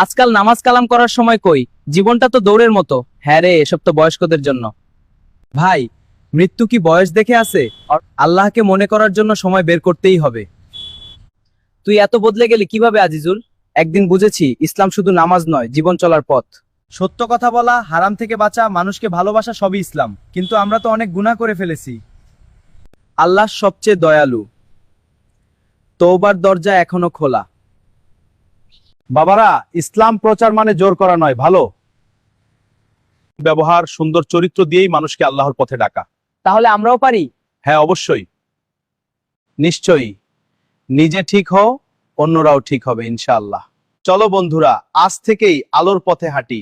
আজকাল নামাজ কালাম করার সময় কই, জীবনটা তো দৌড়ের মতো। হ্যাঁ রে, এসব তো বয়স্কদের জন্য। ভাই, মৃত্যু কি বয়স দেখে আছে? আল্লাহকে মনে করার জন্য সময় বের করতেই হবে। তুই এত বদলে গেলি কিভাবে আজিজুল? একদিন বুঝেছি, ইসলাম শুধু নামাজ নয়, জীবন চলার পথ। সত্য কথা বলা, হারাম থেকে বাঁচা, মানুষকে ভালোবাসা সবই ইসলাম। কিন্তু আমরা তো অনেক গুনাহ করে ফেলেছি। আল্লাহ সবচেয়ে দয়ালু, তওবার দরজা এখনো খোলা। বাবারা, ইসলাম প্রচার মানে জোর করা নয়, ভালো ব্যবহার, সুন্দর চরিত্র দিয়েই মানুষকে আল্লাহর পথে ডাকা। তাহলে আমরাও পারি? হ্যাঁ, অবশ্যই, নিশ্চয়ই। নিজে ঠিক হও, অন্যরাও ঠিক হবে ইনশাআল্লাহ। চলো বন্ধুরা, আজ থেকেই আলোর পথে হাঁটি,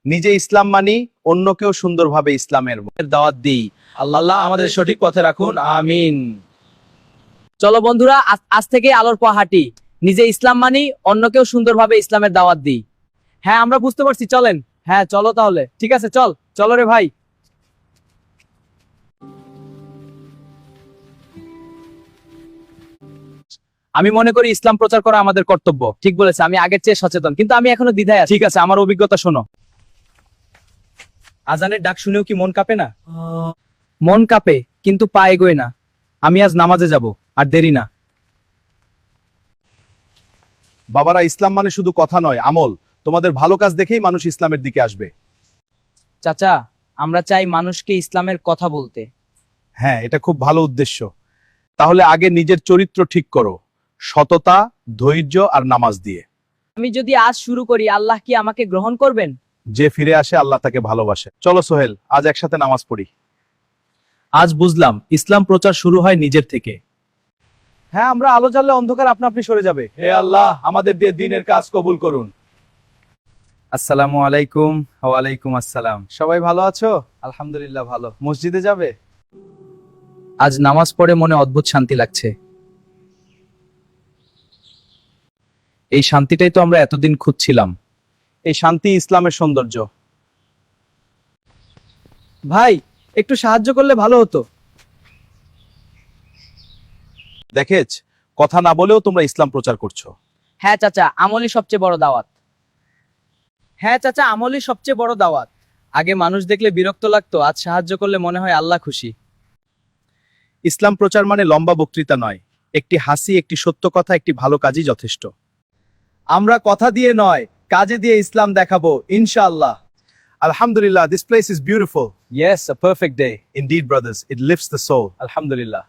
নিজে ইসলাম মানি, অন্যকেও সুন্দরভাবে ইসলামের দাওয়াত দিই। আল্লাহ আমাদের সঠিক পথে রাখুন, আমিন। চলো বন্ধুরা, আজ থেকে আলোর পথে হাঁটি, নিজে ইসলাম মানি, অন্যকেও সুন্দরভাবে ইসলামের দাওয়াত দিই। হ্যাঁ, আমরা বুঝতে পারছি, চলেন। হ্যাঁ চলো তাহলে, ঠিক আছে, চলো রে ভাই। আমি মনে করি ইসলাম প্রচার করা আমাদের কর্তব্য। ঠিক বলেছে, আমি আগের চেয়ে সচেতন, কিন্তু আমি এখনো দ্বিধায় আছি। ঠিক আছে, আমার অভিজ্ঞতা শোনো। আজানের ডাক শুনেও কি মন কাঁপে না? মন কাঁপে, কিন্তু পা এগোয় না। আমি আজ নামাজে যাব, আর দেরি না। বাবারা, ইসলাম মানে শুধু কথা নয়, আমল। তোমাদের ভালো কাজ দেখেই মানুষ ইসলামের দিকে আসবে। চাচা, আমরা চাই মানুষকে ইসলামের কথা বলতে। হ্যাঁ, এটা খুব ভালো উদ্দেশ্য। তাহলে আগে নিজের চরিত্র ঠিক করো, সততা, ধৈর্য আর নামাজ দিয়ে। আমি যদি আজ শুরু করি, আল্লাহ কি আমাকে গ্রহণ করবেন? যে ফিরে আসে, আল্লাহ তাকে ভালোবাসে। চলো সোহেল, আজ একসাথে নামাজ পড়ি। আজ বুঝলাম, ইসলাম প্রচার শুরু হয় নিজের থেকে। হ্যাঁ, আমরা আলো জ্বাললে অন্ধকার আপনা আপনি সরে যাবে। হে আল্লাহ, আমাদের দিয়ে দিনের কাজ কবুল করুন। আসসালামু আলাইকুম। ওয়ালাইকুম আসসালাম। সবাই ভালো আছো? আলহামদুলিল্লাহ ভালো। মসজিদে যাবে? আজ নামাজ পড়ে মনে অদ্ভুত শান্তি লাগছে। এই শান্তিটাই তো আমরা এতদিন খুঁজছিলাম। এই শান্তি ইসলামের সৌন্দর্য। ভাই, একটু সাহায্য করলে ভালো হতো। দেখেছ, কথা না বলেও তোমরা ইসলাম প্রচার করছো। হ্যাঁ চাচা, আমলই সবচেয়ে বড় দাওয়াত। হ্যাঁ চাচা, আমলই সবচেয়ে বড় দাওয়াত। আগে মানুষ দেখলে বিরক্ত লাগতো, আজ সাহায্য করলে মনে হয় আল্লাহ খুশি। ইসলাম প্রচার মানে লম্বা বক্তৃতা নয়, একটি হাসি, একটি সত্য কথা, একটি ভালো কাজই যথেষ্ট। আমরা কথা দিয়ে নয়, কাজে দিয়ে ইসলাম দেখাবো, ইনশাআল্লাহ। Alhamdulillah, this place is beautiful. Yes, a perfect day. Indeed, brothers, it lifts the soul. Alhamdulillah.